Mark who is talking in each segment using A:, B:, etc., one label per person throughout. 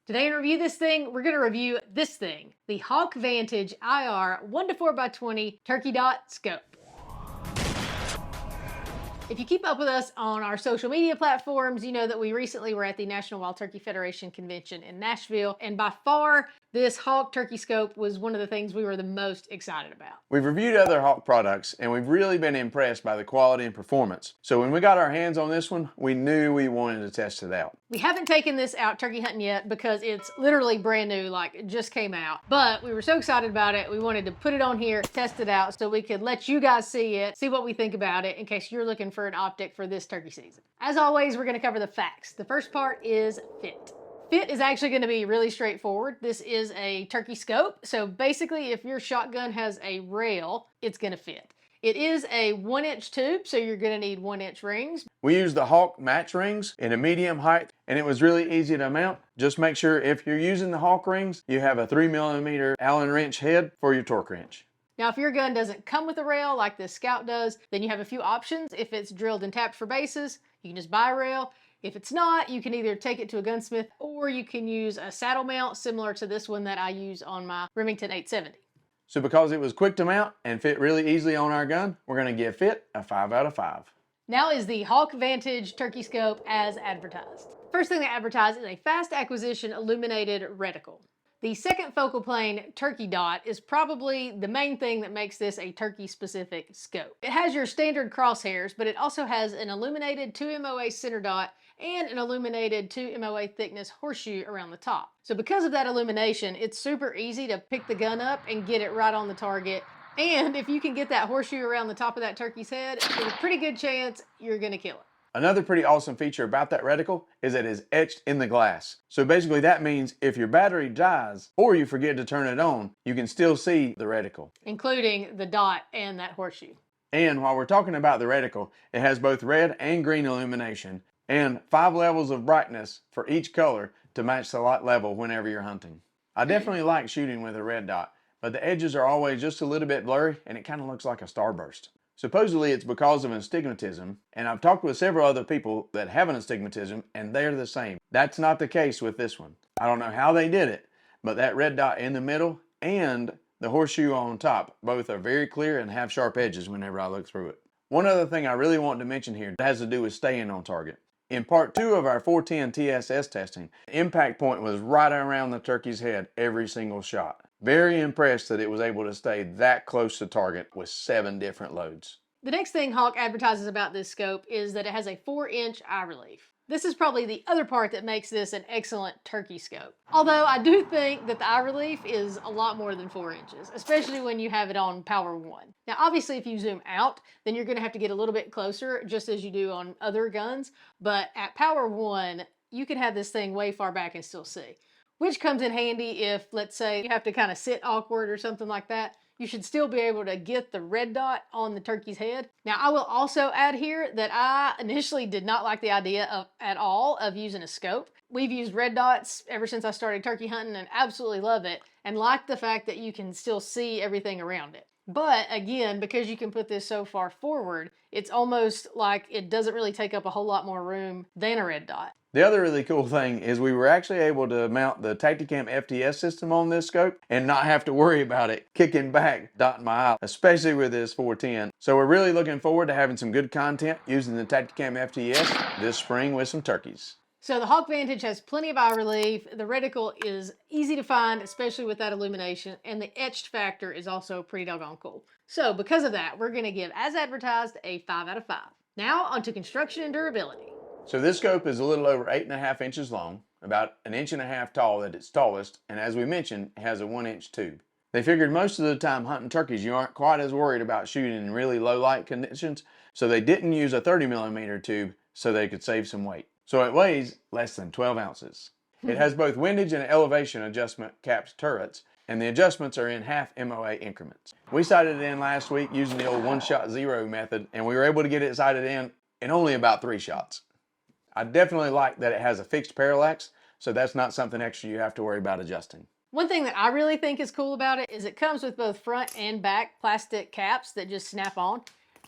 A: Today in Review This Thing, we're going to review this thing, the Hawke Vantage IR 1-4x20 Turkey Dot Scope. If you keep up with us on our social media platforms, you know that we recently were at the National Wild Turkey Federation convention in Nashville, and by far, this Hawke Turkey Scope was one of the things we were the most excited about.
B: We've reviewed other Hawke products, and we've really been impressed by the quality and performance. So when we got our hands on this one, we knew we wanted to test it out.
A: We haven't taken this out turkey hunting yet because it's literally brand new, like it just came out. But we were so excited about it, we wanted to put it on here, test it out, so we could let you guys see it, see what we think about it, in case you're looking for an optic for this turkey season. As always, we're gonna cover the facts. The first part is fit. Fit is actually going to be really straightforward. This is a turkey scope, so basically if your shotgun has a rail, it's going to fit. It is a 1-inch tube, so you're going to need 1-inch rings.
B: We used the Hawke match rings in a medium height, and it was really easy to mount. Just make sure if you're using the Hawke rings, you have a 3mm Allen wrench head for your torque wrench.
A: Now, if your gun doesn't come with a rail like this Scout does, then you have a few options. If it's drilled and tapped for bases, you can just buy a rail. If it's not, you can either take it to a gunsmith or you can use a saddle mount similar to this one that I use on my Remington 870.
B: So because it was quick to mount and fit really easily on our gun, we're going to give fit a 5 out of 5.
A: Now is the Hawke Vantage Turkey Scope as advertised. First thing they advertise is a fast acquisition illuminated reticle. The second focal plane turkey dot is probably the main thing that makes this a turkey specific scope. It has your standard crosshairs, but it also has an illuminated 2 MOA center dot and an illuminated 2 MOA thickness horseshoe around the top. So because of that illumination, it's super easy to pick the gun up and get it right on the target. And if you can get that horseshoe around the top of that turkey's head, there's a pretty good chance you're gonna kill it.
B: Another pretty awesome feature about that reticle is that it is etched in the glass. So basically that means if your battery dies or you forget to turn it on, you can still see the reticle,
A: including the dot and that horseshoe.
B: And while we're talking about the reticle, it has both red and green illumination and 5 levels of brightness for each color to match the light level whenever you're hunting. I definitely like shooting with a red dot, but the edges are always just a little bit blurry and it kind of looks like a starburst. Supposedly it's because of astigmatism, and I've talked with several other people that have an astigmatism and they're the same. That's not the case with this one. I don't know how they did it, but that red dot in the middle and the horseshoe on top both are very clear and have sharp edges whenever I look through it. One other thing I really want to mention here has to do with staying on target. In part 2 of our 410 TSS testing, the impact point was right around the turkey's head every single shot. Very impressed that it was able to stay that close to target with 7 different loads.
A: The next thing Hawke advertises about this scope is that it has a 4-inch eye relief. This is probably the other part that makes this an excellent turkey scope. Although I do think that the eye relief is a lot more than 4 inches, especially when you have it on power 1. Now obviously if you zoom out, then you're gonna have to get a little bit closer just as you do on other guns, but at power 1, you can have this thing way far back and still see. Which comes in handy if, let's say, you have to kind of sit awkward or something like that. You should still be able to get the red dot on the turkey's head. Now, I will also add here that I initially did not like the idea at all of using a scope. We've used red dots ever since I started turkey hunting and absolutely love it, and like the fact that you can still see everything around it. But again, because you can put this so far forward, it's almost like it doesn't really take up a whole lot more room than a red dot.
B: The other really cool thing is we were actually able to mount the Tacticam FTS system on this scope and not have to worry about it kicking back, dotting my eye, especially with this 410. So we're really looking forward to having some good content using the Tacticam FTS this spring with some turkeys.
A: So the Hawke Vantage has plenty of eye relief, the reticle is easy to find, especially with that illumination, and the etched factor is also pretty doggone cool. So because of that, we're gonna give, as advertised, a 5 out of 5. Now onto construction and durability.
B: So this scope is a little over 8.5 inches long, about 1.5 inches tall at its tallest, and as we mentioned, it has a 1-inch tube. They figured most of the time hunting turkeys you aren't quite as worried about shooting in really low light conditions, so they didn't use a 30mm tube so they could save some weight. So it weighs less than 12 ounces. It has both windage and elevation adjustment capped turrets, and the adjustments are in half MOA increments. We sighted it in last week using the old 1-shot 0 method, and we were able to get it sighted in only about 3 shots. I definitely like that it has a fixed parallax, so that's not something extra you have to worry about adjusting.
A: One thing that I really think is cool about it is it comes with both front and back plastic caps that just snap on.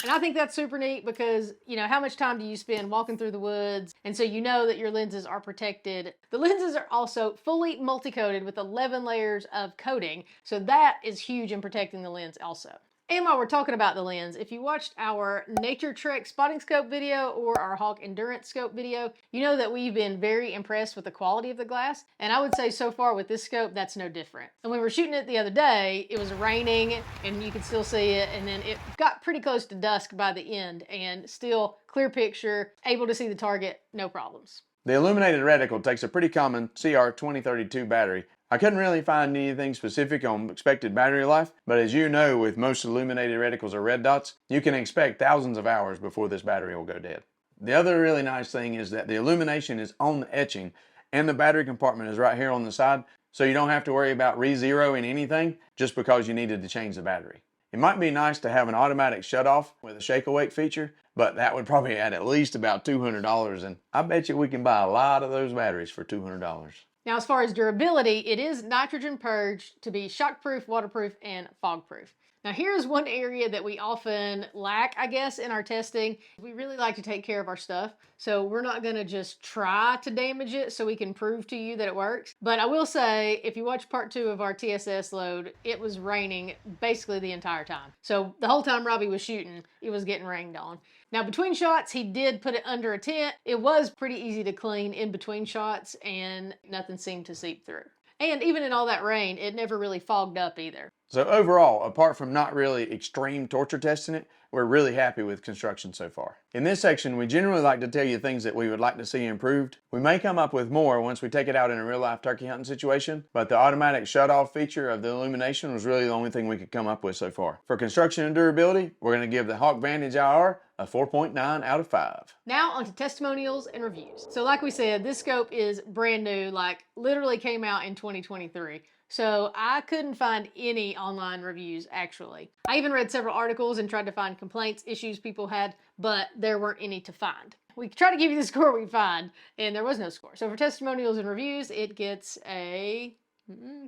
A: And I think that's super neat because, you know, how much time do you spend walking through the woods? And so you know that your lenses are protected. The lenses are also fully multi-coated with 11 layers of coating. So that is huge in protecting the lens also. And while we're talking about the lens, if you watched our Nature Trek spotting scope video or our Hawke Endurance scope video, you know that we've been very impressed with the quality of the glass. And I would say so far with this scope, that's no different. And when we were shooting it the other day, it was raining and you could still see it. And then it got pretty close to dusk by the end and still clear picture, able to see the target, no problems.
B: The illuminated reticle takes a pretty common CR2032 battery. I couldn't really find anything specific on expected battery life, but as you know, with most illuminated reticles or red dots, you can expect thousands of hours before this battery will go dead. The other really nice thing is that the illumination is on the etching and the battery compartment is right here on the side, so you don't have to worry about re-zeroing anything just because you needed to change the battery. It might be nice to have an automatic shut-off with a shake-awake feature, but that would probably add at least about $200, and I bet you we can buy a lot of those batteries for $200.
A: Now, as far as durability, it is nitrogen purged to be shockproof, waterproof, and fogproof. Now, here's one area that we often lack, I guess, in our testing. We really like to take care of our stuff, so we're not gonna just try to damage it so we can prove to you that it works. But I will say, if you watch part 2 of our TSS load, it was raining basically the entire time. So the whole time Robbie was shooting, it was getting rained on. Now, between shots, he did put it under a tent. It was pretty easy to clean in between shots and nothing seemed to seep through. And even in all that rain, it never really fogged up either.
B: So overall, apart from not really extreme torture testing it, we're really happy with construction so far. In this section, we generally like to tell you things that we would like to see improved. We may come up with more once we take it out in a real life turkey hunting situation, but the automatic shut-off feature of the illumination was really the only thing we could come up with so far. For construction and durability, we're going to give the Hawke Vantage IR a 4.9 out of 5.
A: Now onto testimonials and reviews. So like we said, this scope is brand new, like literally came out in 2023. So I couldn't find any online reviews actually. I even read several articles and tried to find complaints, issues people had, but there weren't any to find. We try to give you the score we find, and there was no score. So for testimonials and reviews, it gets a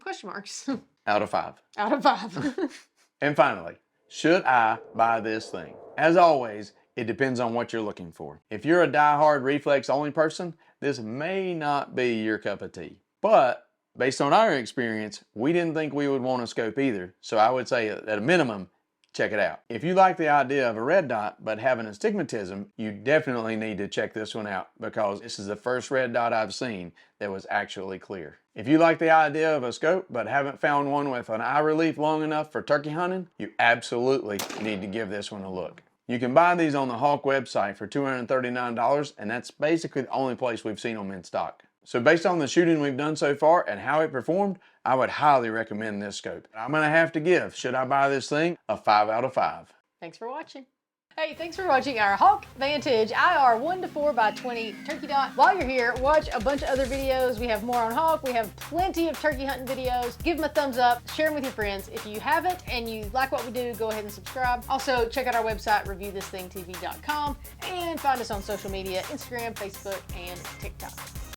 A: question marks.
B: Out of 5.
A: Out of 5.
B: And finally, should I buy this thing? As always, it depends on what you're looking for. If you're a die-hard reflex only person, this may not be your cup of tea. But based on our experience, we didn't think we would want a scope either, so I would say at a minimum, check it out. If you like the idea of a red dot but having astigmatism, you definitely need to check this one out because this is the first red dot I've seen that was actually clear. If you like the idea of a scope but haven't found one with an eye relief long enough for turkey hunting, you absolutely need to give this one a look. You can buy these on the Hawke website for $239, and that's basically the only place we've seen them in stock. So based on the shooting we've done so far and how it performed, I would highly recommend this scope. I'm gonna have to give, should I buy this thing, a 5 out of 5.
A: Thanks for watching. Hey, thanks for watching our Hawke Vantage IR 1:4x20 turkey dot. While you're here, watch a bunch of other videos. We have more on Hawke. We have plenty of turkey hunting videos. Give them a thumbs up, share them with your friends. If you haven't and you like what we do, go ahead and subscribe. Also, check out our website, reviewthisthingtv.com, and find us on social media, Instagram, Facebook, and TikTok.